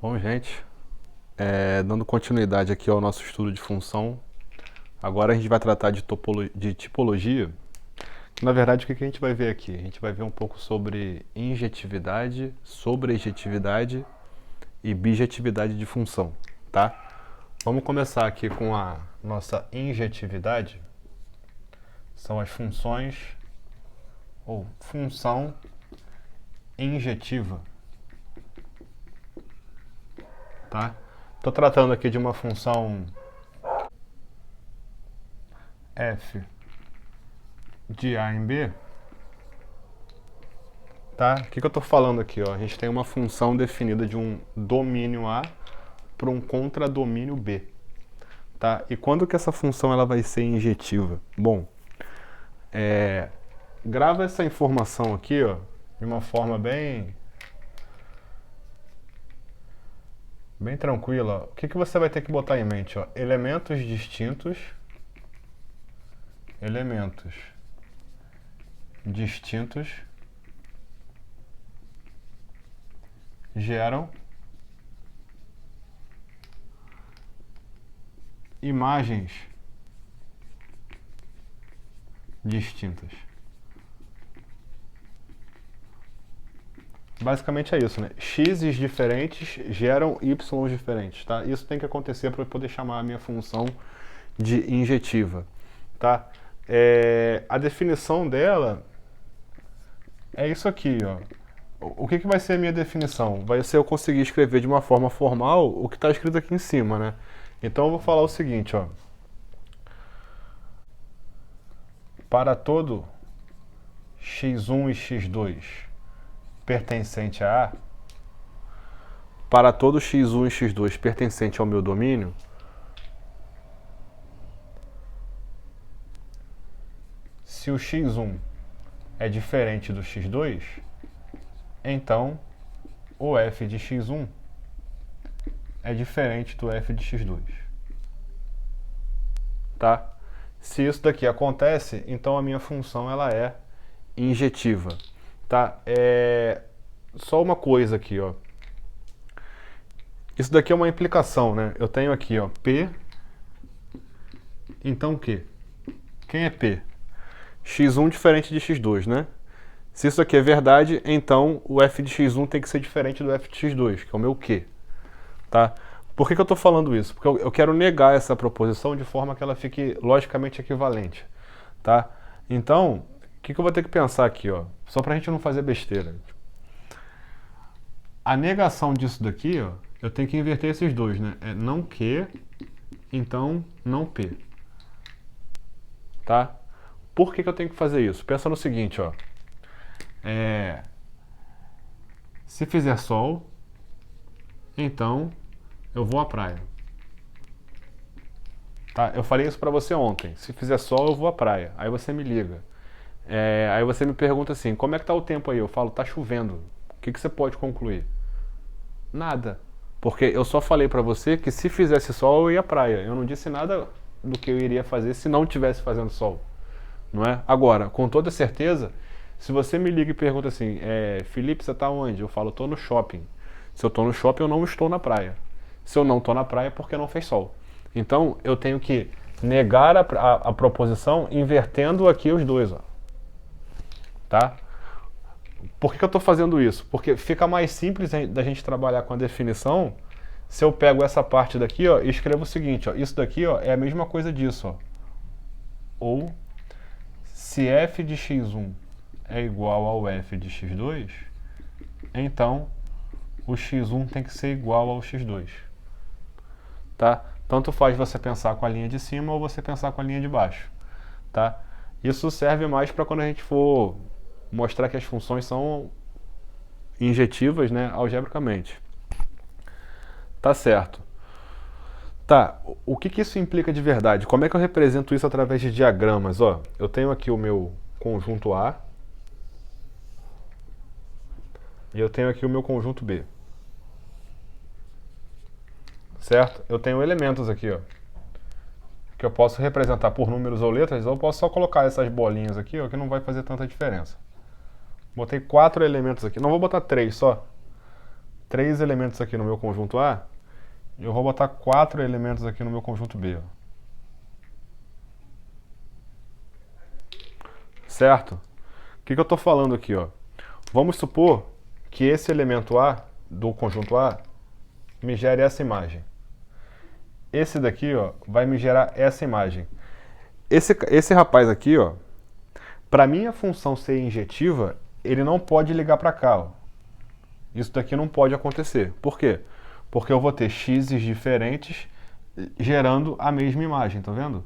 Bom, gente, dando continuidade aqui ao nosso estudo de função, agora a gente vai tratar de tipologia. Na verdade, o que a gente vai ver aqui? A gente vai ver um pouco sobre injetividade, sobrejetividade e bijetividade de função, tá? Vamos começar aqui com a nossa injetividade. São as funções ou função injetiva, tá? Estou tratando aqui de uma função f de A em B, tá? O que eu estou falando aqui? Ó? A gente tem uma função definida de um domínio A para um contradomínio B, tá? E quando que essa função ela vai ser injetiva? Bom, grava essa informação aqui, ó, de uma forma bem tranquila. O que você vai ter que botar em mente? Ó? Elementos distintos geram imagens distintas. Basicamente é isso, né? X diferentes geram Y diferentes, tá? Isso tem que acontecer para eu poder chamar a minha função de injetiva, tá? A definição dela é isso aqui, ó. O que vai ser a minha definição? Vai ser eu conseguir escrever de uma forma formal o que está escrito aqui em cima, né? Então eu vou falar o seguinte, ó. Para todo x1 e x2 pertencente a A, para todo x1 e x2 pertencente ao meu domínio, se o x1 é diferente do x2, então o f de x1 é diferente do f de x2. Tá? Se isso daqui acontece, então a minha função ela é injetiva. Tá? Só uma coisa aqui, ó. Isso daqui é uma implicação, né? Eu tenho aqui, ó, P. Então o quê? Quem é P? x1 diferente de x2, né? Se isso aqui é verdade, então o f de x1 tem que ser diferente do f de x2, que é o meu Q. Tá? Por que eu estou falando isso? Porque eu quero negar essa proposição de forma que ela fique logicamente equivalente. Tá? Então, o que eu vou ter que pensar aqui? Ó? Só para a gente não fazer besteira. A negação disso daqui, ó, eu tenho que inverter esses dois, né? É não Q, então não P. Tá? Por que eu tenho que fazer isso? Pensa no seguinte, ó. Se fizer sol, então eu vou à praia. Tá? Eu falei isso pra você ontem. Se fizer sol, eu vou à praia. Aí você me liga. Aí você me pergunta assim, como é que tá o tempo aí? Eu falo, tá chovendo. O que você pode concluir? Nada. Porque eu só falei pra você que se fizesse sol, eu ia à praia. Eu não disse nada do que eu iria fazer se não tivesse fazendo sol. Não é? Agora, com toda certeza, se você me liga e pergunta assim, Felipe, você tá onde? Eu falo, tô no shopping. Se eu tô no shopping, eu não estou na praia. Se eu não tô na praia, é porque não fez sol. Então, eu tenho que negar a proposição invertendo aqui os dois, ó. Tá? Por que eu estou fazendo isso? Porque fica mais simples da gente trabalhar com a definição se eu pego essa parte daqui, ó, e escrevo o seguinte, ó, isso daqui, ó, é a mesma coisa disso, ó. Ou se f de x1 é igual ao f de x2, então o x1 tem que ser igual ao x2. Tá? Tanto faz você pensar com a linha de cima ou você pensar com a linha de baixo. Tá? Isso serve mais para quando a gente for mostrar que as funções são injetivas, né, algebricamente. Tá certo. Tá, o que isso implica de verdade? Como é que eu represento isso através de diagramas? Ó, eu tenho aqui o meu conjunto A e eu tenho aqui o meu conjunto B. Certo? Eu tenho elementos aqui, ó, que eu posso representar por números ou letras, ou eu posso só colocar essas bolinhas aqui, ó, que não vai fazer tanta diferença. Botei 4 elementos aqui. Não vou botar 3 só. 3 elementos aqui no meu conjunto A, eu vou botar 4 elementos aqui no meu conjunto B. Ó. Certo? O que eu estou falando aqui? Ó? Vamos supor que esse elemento A, do conjunto A, me gere essa imagem. Esse daqui, ó, vai me gerar essa imagem. Esse rapaz aqui, ó, para minha função ser injetiva, ele não pode ligar para cá. Ó. Isso daqui não pode acontecer. Por quê? Porque eu vou ter x's diferentes gerando a mesma imagem, tá vendo?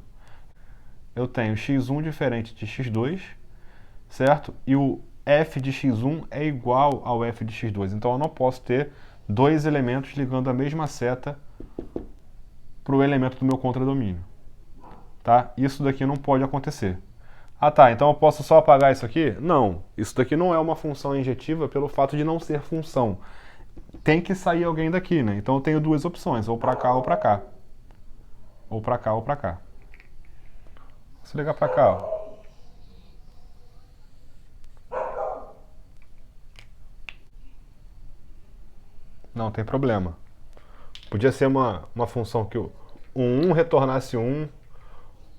Eu tenho x1 diferente de x2, certo? E o f de x1 é igual ao f de x2. Então eu não posso ter dois elementos ligando a mesma seta para o elemento do meu contradomínio. Tá? Isso daqui não pode acontecer. Ah tá, então eu posso só apagar isso aqui? Não, isso daqui não é uma função injetiva pelo fato de não ser função. Tem que sair alguém daqui, né? Então eu tenho duas opções, ou para cá ou para cá. Ou para cá ou para cá. Se ligar para cá, ó. Não tem problema. Podia ser uma função que o 1 retornasse 1,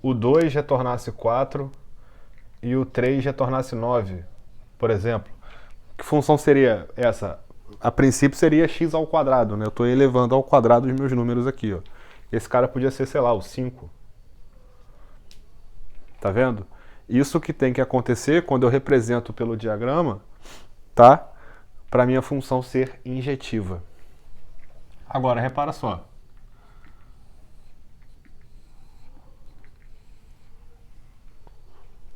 o 2 retornasse 4 e o 3 retornasse 9, por exemplo. Que função seria essa? A princípio seria x ao quadrado, né? Eu estou elevando ao quadrado os meus números aqui, ó. Esse cara podia ser, sei lá, o 5. Tá vendo? Isso que tem que acontecer quando eu represento pelo diagrama, tá? Para minha função ser injetiva. Agora, repara só.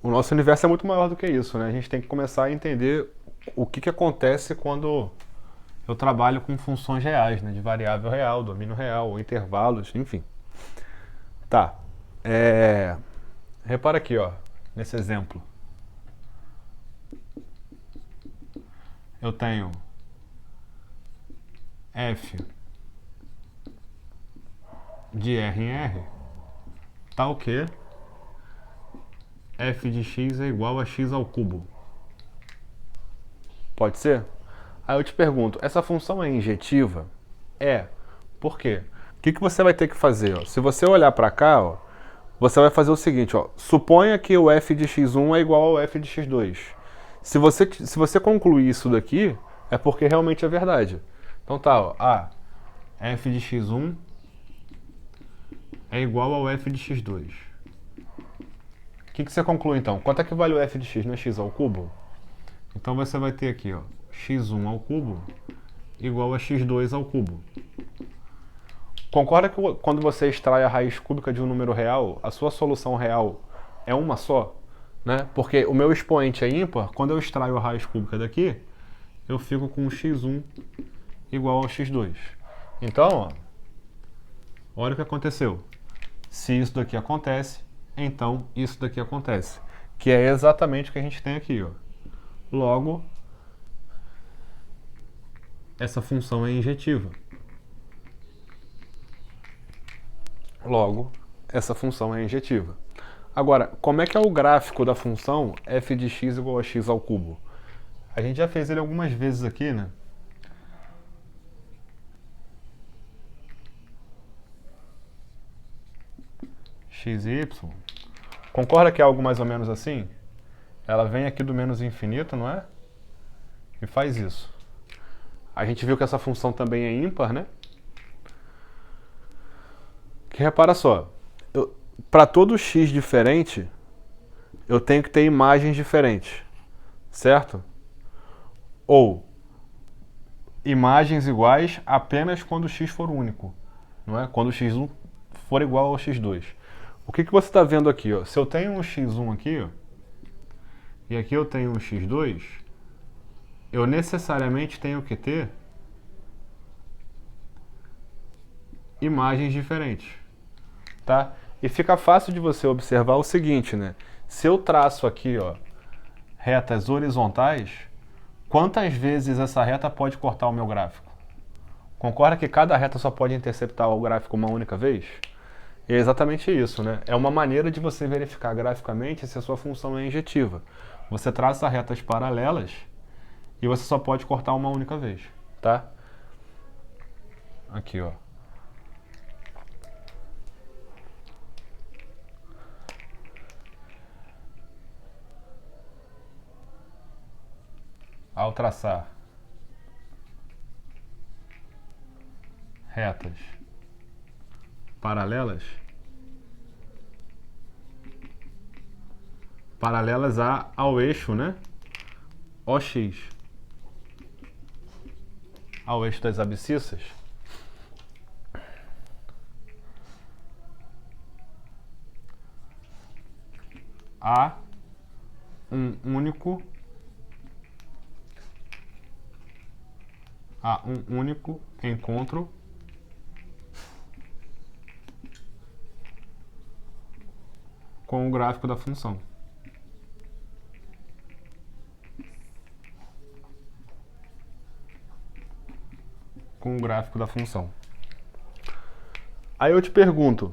O nosso universo é muito maior do que isso, né? A gente tem que começar a entender o que acontece quando eu trabalho com funções reais, né? De variável real, domínio real, ou intervalos, enfim. Tá. Repara aqui, ó, nesse exemplo. Eu tenho f de R em R, tal que f de x é igual a x ao cubo. Pode ser? Aí eu te pergunto, essa função é injetiva? É. Por quê? O que você vai ter que fazer? Ó? Se você olhar para cá, ó, você vai fazer o seguinte, ó, suponha que o f de x1 é igual ao f de x2. Se você concluir isso daqui, é porque realmente é verdade. Então tá, ó, f de x1 é igual ao f de x2. O que você conclui então? Quanto é que vale o f de x? Não é x ao cubo? Então você vai ter aqui, ó, x1 ao cubo igual a x2 ao cubo. Concorda que quando você extrai a raiz cúbica de um número real, a sua solução real é uma só? Né? Porque o meu expoente é ímpar, quando eu extraio a raiz cúbica daqui, eu fico com x1 igual ao x2. Então, ó, olha o que aconteceu. Se isso daqui acontece, então isso daqui acontece. Que é exatamente o que a gente tem aqui. Ó. Logo, essa função é injetiva. Logo, essa função é injetiva. Agora, como é que é o gráfico da função f de x igual a x ao cubo? A gente já fez ele algumas vezes aqui, né? X e y. Concorda que é algo mais ou menos assim? Ela vem aqui do menos infinito, não é? E faz isso. A gente viu que essa função também é ímpar, né? Que repara só, para todo x diferente, eu tenho que ter imagens diferentes, certo? Ou imagens iguais apenas quando o x for único, não é? Quando o x1 for igual ao x2. O que você está vendo aqui? Ó? Se eu tenho um x1 aqui, ó, e aqui eu tenho um x2, eu necessariamente tenho que ter imagens diferentes, tá? E fica fácil de você observar o seguinte, né? Se eu traço aqui, ó, retas horizontais, quantas vezes essa reta pode cortar o meu gráfico? Concorda que cada reta só pode interceptar o gráfico uma única vez? É exatamente isso, né? É uma maneira de você verificar graficamente se a sua função é injetiva. Você traça retas paralelas e você só pode cortar uma única vez, tá? Aqui, ó. Ao traçar retas paralelas ao eixo, né? OX, ao eixo das abscissas, há um único encontro com o gráfico da função. Com o gráfico da função. Aí eu te pergunto,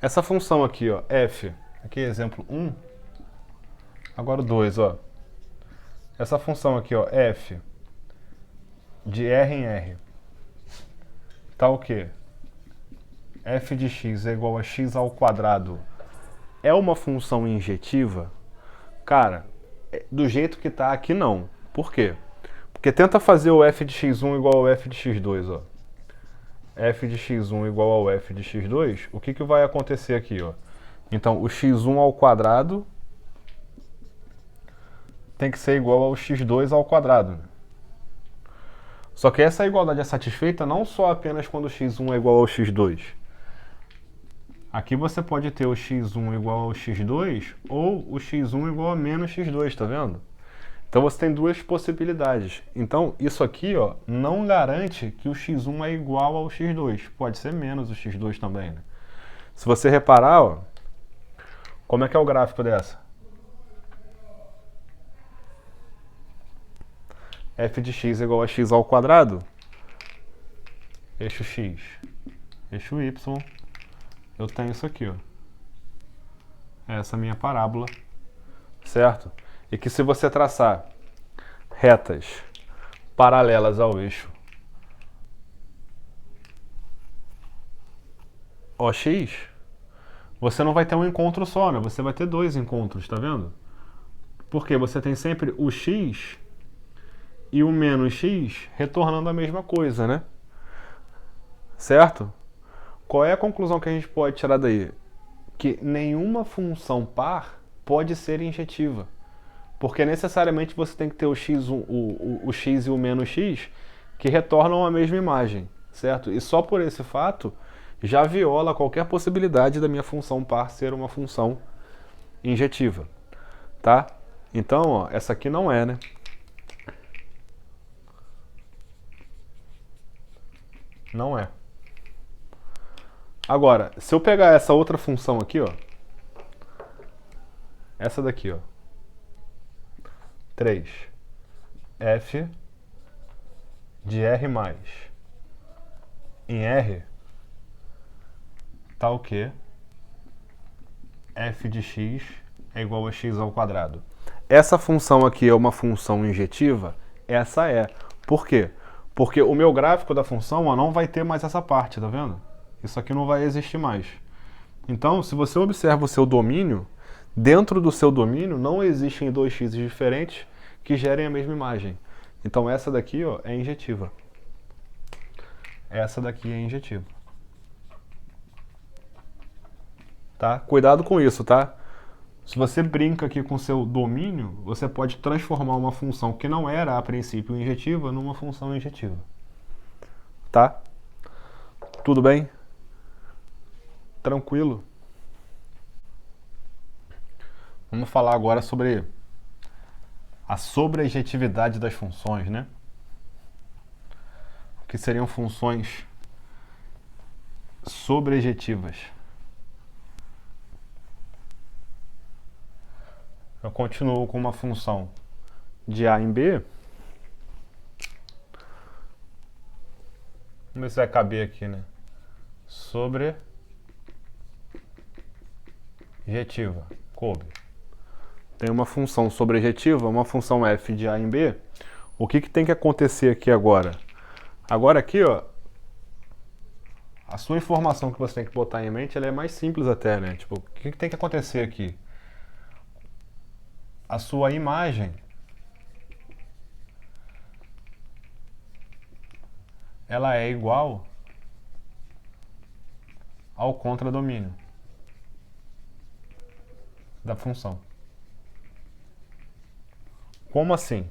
essa função aqui, ó, f, aqui exemplo 1, agora o 2, ó. Essa função aqui, ó, f de R em R, tá o quê? F de x é igual a x ao quadrado. É uma função injetiva? Cara, do jeito que tá aqui não. Por quê? Porque tenta fazer o f de x1 igual ao f de x2, ó. F de x1 igual ao f de x2, o que vai acontecer aqui, ó? Então, o x1 ao quadrado tem que ser igual ao x2 ao quadrado. Só que essa igualdade é satisfeita não só apenas quando o x1 é igual ao x2. Aqui você pode ter o x1 igual ao x2 ou o x1 igual a menos x2, tá vendo? Então você tem duas possibilidades. Então isso aqui, ó, não garante que o x1 é igual ao x2. Pode ser menos o x2 também, né? Se você reparar, ó, como é que é o gráfico dessa? F de x igual a x ao quadrado, eixo x, eixo y, eu tenho isso aqui, ó. Essa minha parábola, certo? E que se você traçar retas paralelas ao eixo OX, você não vai ter um encontro só, né? Você vai ter dois encontros, tá vendo? Porque você tem sempre o x e o menos x retornando a mesma coisa, né? Certo? Qual é a conclusão que a gente pode tirar daí? Que nenhuma função par pode ser injetiva. Porque necessariamente você tem que ter o x, o x e o menos x que retornam a mesma imagem, certo? E só por esse fato já viola qualquer possibilidade da minha função par ser uma função injetiva, tá? Então, ó, essa aqui não é, né? Não é. Agora, se eu pegar essa outra função aqui, ó, essa daqui, ó, 3, f de R mais em R, tá o quê? F de x é igual a x ao quadrado. Essa função aqui é uma função injetiva? Essa é. Por quê? Porque o meu gráfico da função, ó, não vai ter mais essa parte, tá vendo? Isso aqui não vai existir mais. Então, se você observa o seu domínio, dentro do seu domínio não existem dois x diferentes que gerem a mesma imagem. Então essa daqui, ó, é injetiva. Essa daqui é injetiva. Tá? Cuidado com isso, tá? Se você brinca aqui com o seu domínio, você pode transformar uma função que não era a princípio injetiva numa função injetiva. Tá? Tudo bem? Tranquilo? Vamos falar agora sobre a sobrejetividade das funções, né? O que seriam funções sobrejetivas? Eu continuo com uma função de A em B. Vamos ver se vai caber aqui, né? Sobrejetiva. Coube. Tem uma função sobrejetiva, uma função f de A em B. O que tem que acontecer aqui agora? Agora aqui, ó, a sua informação que você tem que botar em mente, ela é mais simples até, né? Tipo, o que tem que acontecer aqui? A sua imagem, ela é igual ao contradomínio da função. Como assim?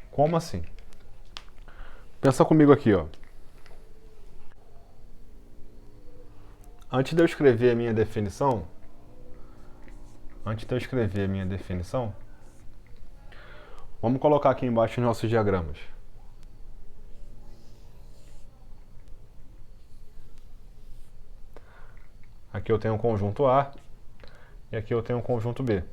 Como assim? Pensa comigo aqui, ó. Antes de eu escrever a minha definição, vamos colocar aqui embaixo os nossos diagramas. Aqui eu tenho um conjunto A e aqui eu tenho um conjunto B.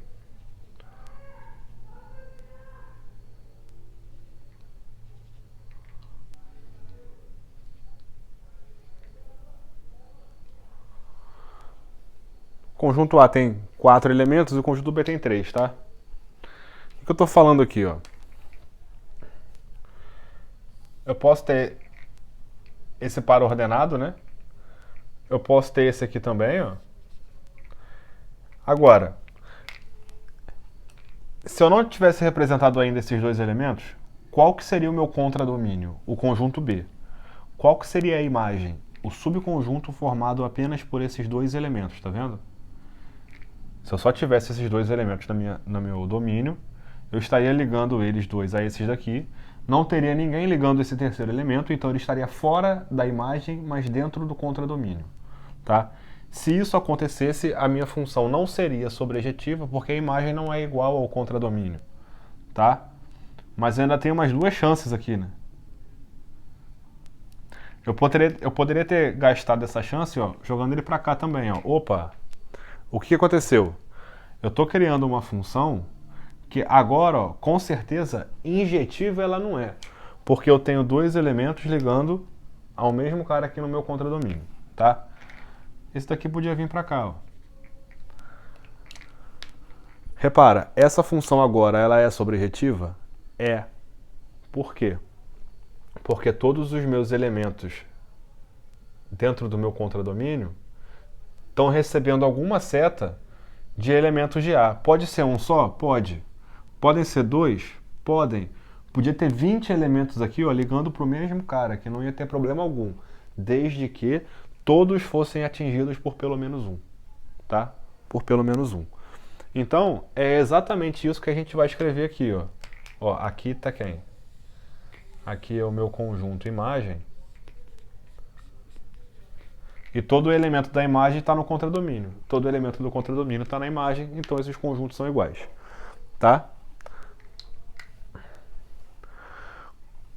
O conjunto A tem 4 elementos e o conjunto B tem 3, tá? O que eu estou falando aqui, ó? Eu posso ter esse par ordenado, né? Eu posso ter esse aqui também, ó. Agora, se eu não tivesse representado ainda esses dois elementos, qual que seria o meu contradomínio? O conjunto B. Qual que seria a imagem? O subconjunto formado apenas por esses dois elementos, tá vendo? Se eu só tivesse esses dois elementos no meu domínio, eu estaria ligando eles dois a esses daqui, não teria ninguém ligando esse terceiro elemento, então ele estaria fora da imagem, mas dentro do contradomínio, tá? Se isso acontecesse, a minha função não seria sobrejetiva, porque a imagem não é igual ao contradomínio, tá? Mas eu ainda tenho umas duas chances aqui, né? Eu poderia ter gastado essa chance, ó, jogando ele para cá também, ó. Opa! O que aconteceu? Eu estou criando uma função que agora, ó, com certeza, injetiva ela não é. Porque eu tenho dois elementos ligando ao mesmo cara aqui no meu contradomínio, tá? Esse daqui podia vir para cá, ó. Repara, essa função agora, ela é sobrejetiva? É. Por quê? Porque todos os meus elementos dentro do meu contradomínio estão recebendo alguma seta de elementos de A. Pode ser um só? Pode. Podem ser dois? Podem. Podia ter 20 elementos aqui, ó, ligando para o mesmo cara, que não ia ter problema algum, desde que todos fossem atingidos por pelo menos um, tá? Por pelo menos um. Então, é exatamente isso que a gente vai escrever aqui, ó. Ó, aqui tá quem? Aqui é o meu conjunto imagem. E todo elemento da imagem está no contradomínio. Todo elemento do contradomínio está na imagem, então esses conjuntos são iguais. Tá?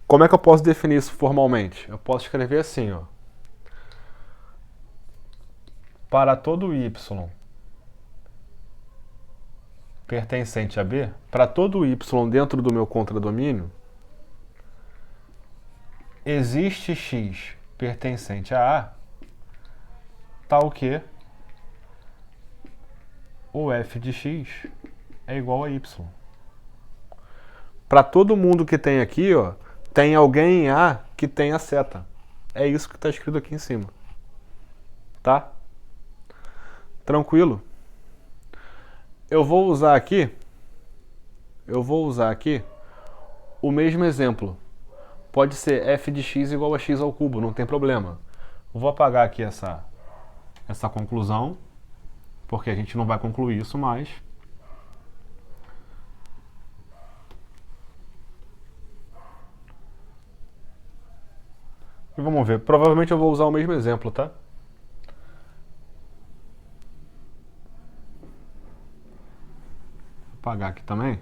Como é que eu posso definir isso formalmente? Eu posso escrever assim, ó. Para todo y pertencente a B, para todo y dentro do meu contradomínio, existe x pertencente a A, tal que o f de x é igual a y. Para todo mundo que tem aqui, ó, tem alguém em A que tem a seta. É isso que está escrito aqui em cima. Tá? Tranquilo? Eu vou usar aqui o mesmo exemplo. Pode ser f de x igual a x ao cubo, não tem problema. Eu vou apagar aqui essa conclusão, porque a gente não vai concluir isso mais. E vamos ver. Provavelmente eu vou usar o mesmo exemplo, tá? Vou apagar aqui também.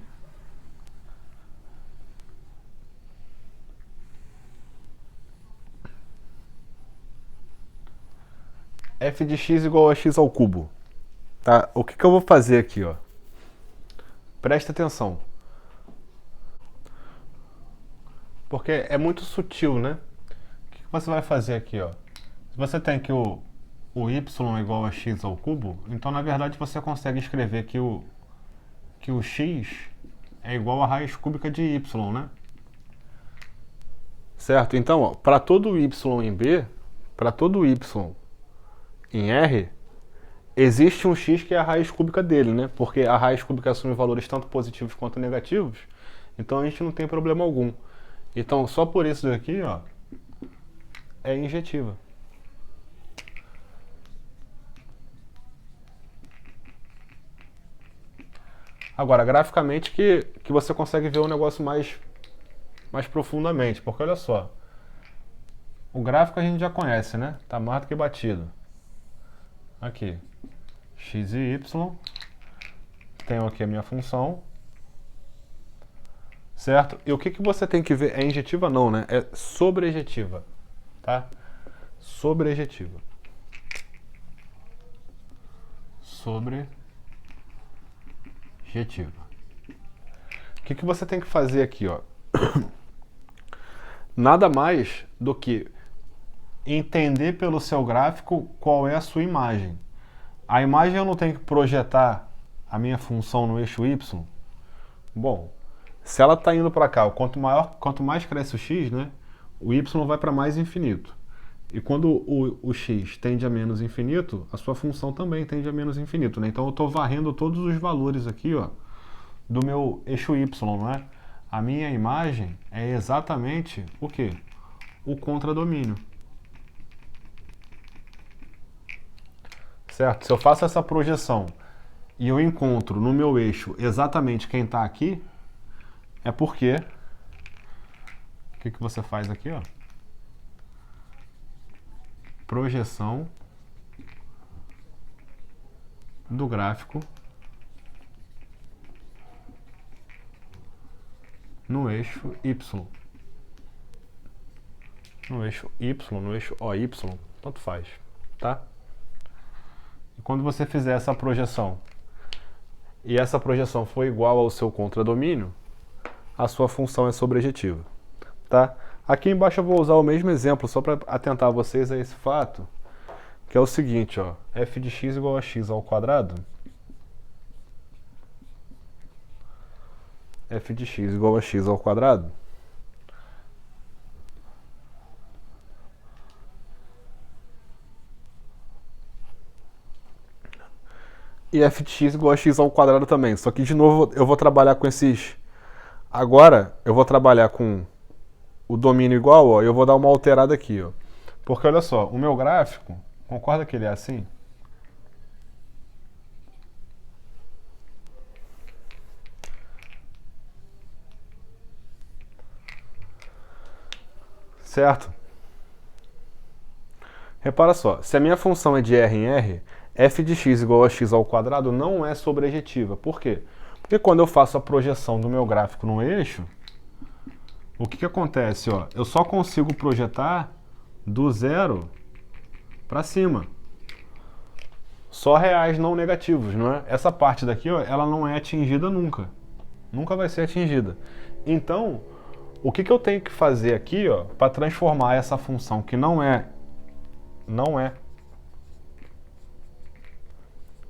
F de x igual a x ao cubo. Tá? O que eu vou fazer aqui, ó? Presta atenção. Porque é muito sutil, né? O que você vai fazer aqui, ó? Se você tem que o y igual a x ao cubo, então na verdade você consegue escrever que o x é igual a raiz cúbica de y, né? Certo? Então, para todo y em B, para todo y em R, existe um x que é a raiz cúbica dele, né? Porque a raiz cúbica assume valores tanto positivos quanto negativos, então a gente não tem problema algum. Então, só por isso daqui, ó, é injetiva. Agora, graficamente que você consegue ver o negócio mais profundamente, porque olha só, o gráfico a gente já conhece, né? Tá mais do que batido. Aqui, x e y, tenho aqui a minha função, certo? E o que você tem que ver? É injetiva não, né? É sobrejetiva, tá? Sobrejetiva. Sobrejetiva. O que você tem que fazer aqui, ó? Nada mais do que entender pelo seu gráfico qual é a sua imagem. A imagem eu não tenho que projetar a minha função no eixo y. Bom, se ela está indo para cá, quanto mais cresce o x, né, o y vai para mais infinito. E quando o x tende a menos infinito, a sua função também tende a menos infinito, né? Então eu estou varrendo todos os valores aqui, ó, do meu eixo y, não é? A minha imagem é exatamente o quê? O contradomínio. Certo? Se eu faço essa projeção e eu encontro no meu eixo exatamente quem está aqui, é porque... O que você faz aqui, ó? Projeção do gráfico no eixo y. No eixo y, no eixo OY, tanto faz, tá? E quando você fizer essa projeção e essa projeção for igual ao seu contradomínio, a sua função é sobrejetiva, tá? Aqui embaixo eu vou usar o mesmo exemplo só para atentar vocês a esse fato, que é o seguinte, ó, f de x igual a x ao quadrado, f de x igual a x ao quadrado, e f de x igual a x ao quadrado também, só que de novo eu vou trabalhar com esses... Agora eu vou trabalhar com o domínio igual, ó, e eu vou dar uma alterada aqui, ó. Porque olha só, o meu gráfico, concorda que ele é assim? Certo? Repara só, se a minha função é de R em R, f de x igual a x ao quadrado não é sobrejetiva. Por quê? Porque quando eu faço a projeção do meu gráfico no eixo, o que acontece? Ó? Eu só consigo projetar do zero para cima. Só reais não negativos, não é? Essa parte daqui, ó, ela não é atingida nunca. Nunca vai ser atingida. Então, o que eu tenho que fazer aqui, ó, para transformar essa função que não é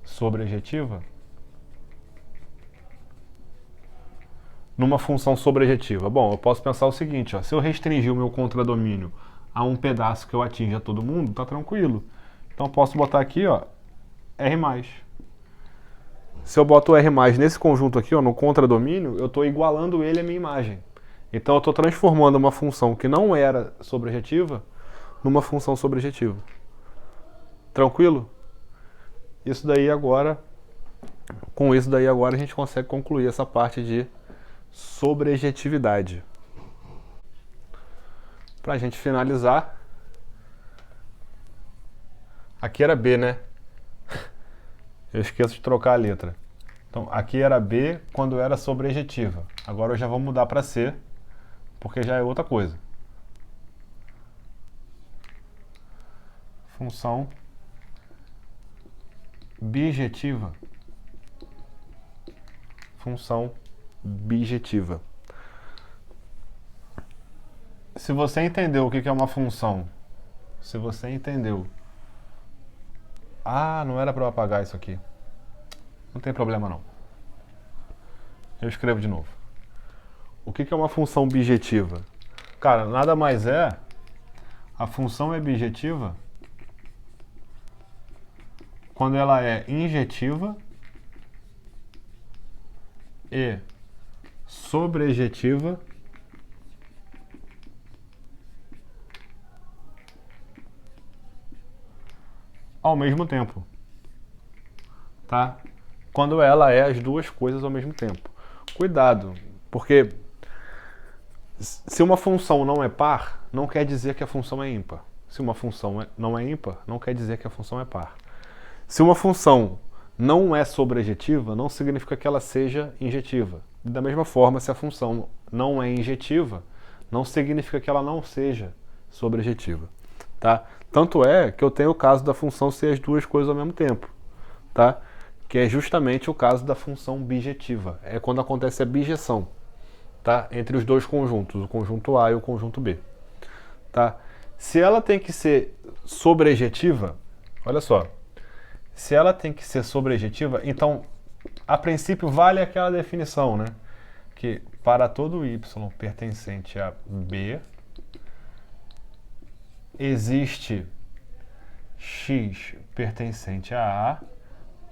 sobrejetiva numa função sobrejetiva? Bom, eu posso pensar o seguinte, ó, se eu restringir o meu contradomínio a um pedaço que eu atinja todo mundo, tá tranquilo. Então eu posso botar aqui, ó, R+. Se eu boto o R+, nesse conjunto aqui, ó, no contradomínio, eu estou igualando ele à minha imagem. Então eu estou transformando uma função que não era sobrejetiva numa função sobrejetiva. Tranquilo? Isso daí agora, com isso daí agora a gente consegue concluir essa parte de sobrejetividade. Pra gente finalizar, aqui era B, né? Eu esqueço de trocar a letra. Então, aqui era B quando era sobrejetiva. Agora eu já vou mudar para C, porque já é outra coisa. Função bijetiva. Função bijetiva. Se você entendeu o que é uma função, se você entendeu... Ah, não era para eu apagar isso aqui. Não tem problema não. Eu escrevo de novo. O que é uma função bijetiva? Cara, nada mais é, a função é bijetiva quando ela é injetiva e sobrejetiva ao mesmo tempo, tá? Quando ela é as duas coisas ao mesmo tempo. Cuidado, porque se uma função não é par, não quer dizer que a função é ímpar. Se uma função não é ímpar, não quer dizer que a função é par. Se uma função não é sobrejetiva, não significa que ela seja injetiva. Da mesma forma, se a função não é injetiva, não significa que ela não seja sobrejetiva, tá? Tanto é que eu tenho o caso da função ser as duas coisas ao mesmo tempo, tá? Que é justamente o caso da função bijetiva. É quando acontece a bijeção, tá? Entre os dois conjuntos, o conjunto A e o conjunto B, tá? Se ela tem que ser sobrejetiva, olha só, se ela tem que ser sobrejetiva, então, a princípio, vale aquela definição, né? Que para todo y pertencente a B, existe x pertencente a A,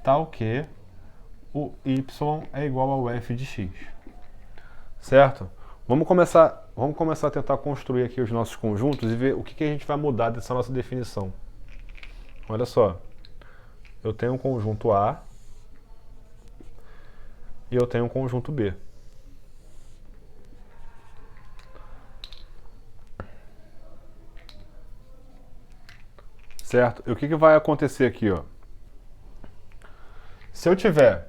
tal que o y é igual ao f de x. Certo? Vamos começar a tentar construir aqui os nossos conjuntos e ver o que a gente vai mudar dessa nossa definição. Olha só. Eu tenho um conjunto A e eu tenho um conjunto B. Certo? E o que vai acontecer aqui, ó? Se eu tiver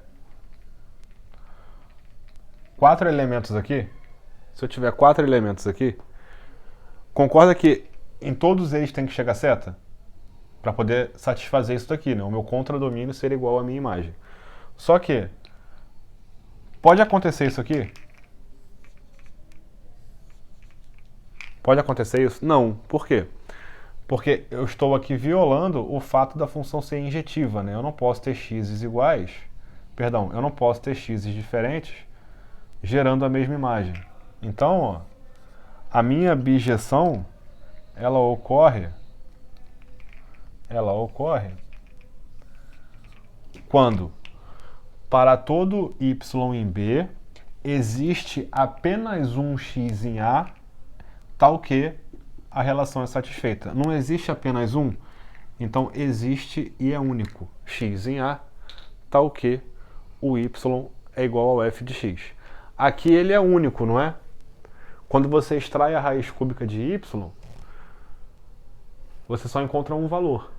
4 elementos aqui, concorda que em todos eles tem que chegar seta? Para poder satisfazer isso daqui, né? O meu contradomínio seria igual à minha imagem. Só que, pode acontecer isso aqui? Pode acontecer isso? Não. Por quê? Porque eu estou aqui violando o fato da função ser injetiva, né? Eu não posso ter x's iguais, perdão, eu não posso ter x's diferentes gerando a mesma imagem. Então, ó, a minha bijeção, ela ocorre quando, para todo y em B, existe apenas um x em A, tal que a relação é satisfeita. Não existe apenas um, então existe e é único x em A, tal que o y é igual ao f de x. Aqui ele é único, não é? Quando você extrai a raiz cúbica de y, você só encontra um valor,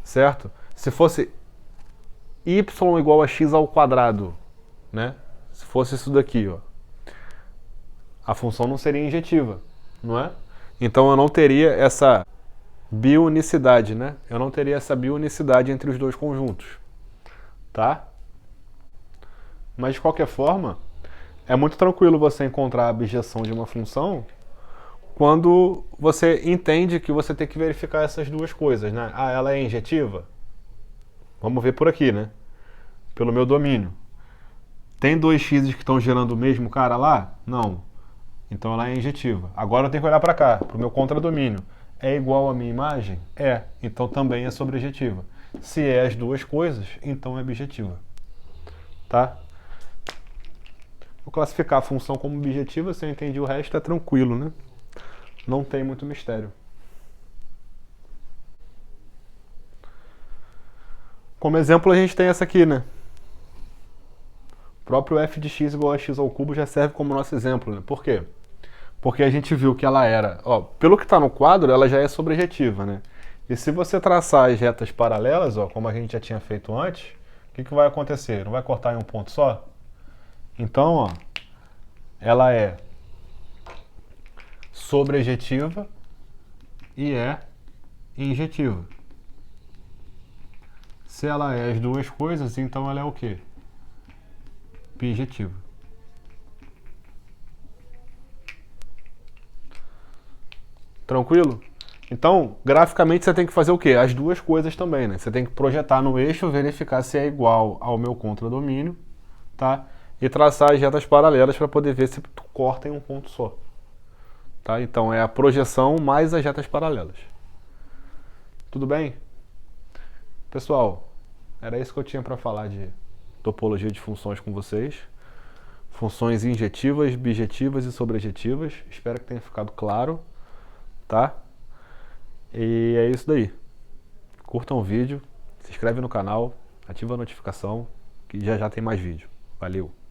certo? Se fosse y igual a x ao quadrado, né? Se fosse isso daqui, ó, a função não seria injetiva, não é? Então eu não teria essa biunicidade, né? Eu não teria essa biunicidade entre os dois conjuntos, tá? Mas de qualquer forma, é muito tranquilo você encontrar a abjeção de uma função quando você entende que você tem que verificar essas duas coisas, né? Ah, ela é injetiva? Vamos ver por aqui, né? Pelo meu domínio. Tem dois x que estão gerando o mesmo cara lá? Não. Então ela é injetiva. Agora eu tenho que olhar para cá, para o meu contradomínio. É igual à minha imagem? É. Então também é sobrejetiva. Se é as duas coisas, então é bijetiva. Tá? Vou classificar a função como bijetiva, se eu entendi o resto é tranquilo, né? Não tem muito mistério. Como exemplo a gente tem essa aqui, né? O próprio f de x igual a x ao cubo já serve como nosso exemplo, né? Por quê? Porque a gente viu que ela era, ó, pelo que está no quadro, ela já é sobrejetiva, né? E se você traçar as retas paralelas, ó, como a gente já tinha feito antes, o que vai acontecer? Não vai cortar em um ponto só? Então, ó, ela é sobrejetiva e é injetiva. Se ela é as duas coisas, então ela é o quê? Bijetiva. Tranquilo? Então, graficamente você tem que fazer o quê? As duas coisas também, né? Você tem que projetar no eixo, verificar se é igual ao meu contradomínio, tá? E traçar as retas paralelas para poder ver se corta em um ponto só. tá? Então é a projeção mais as retas paralelas. Tudo bem? Pessoal, era isso que eu tinha para falar de topologia de funções com vocês. Funções injetivas, bijetivas e sobrejetivas. Espero que tenha ficado claro, tá? E é isso daí. Curtam o vídeo, se inscreve no canal, ativa a notificação, que já já tem mais vídeo. Valeu!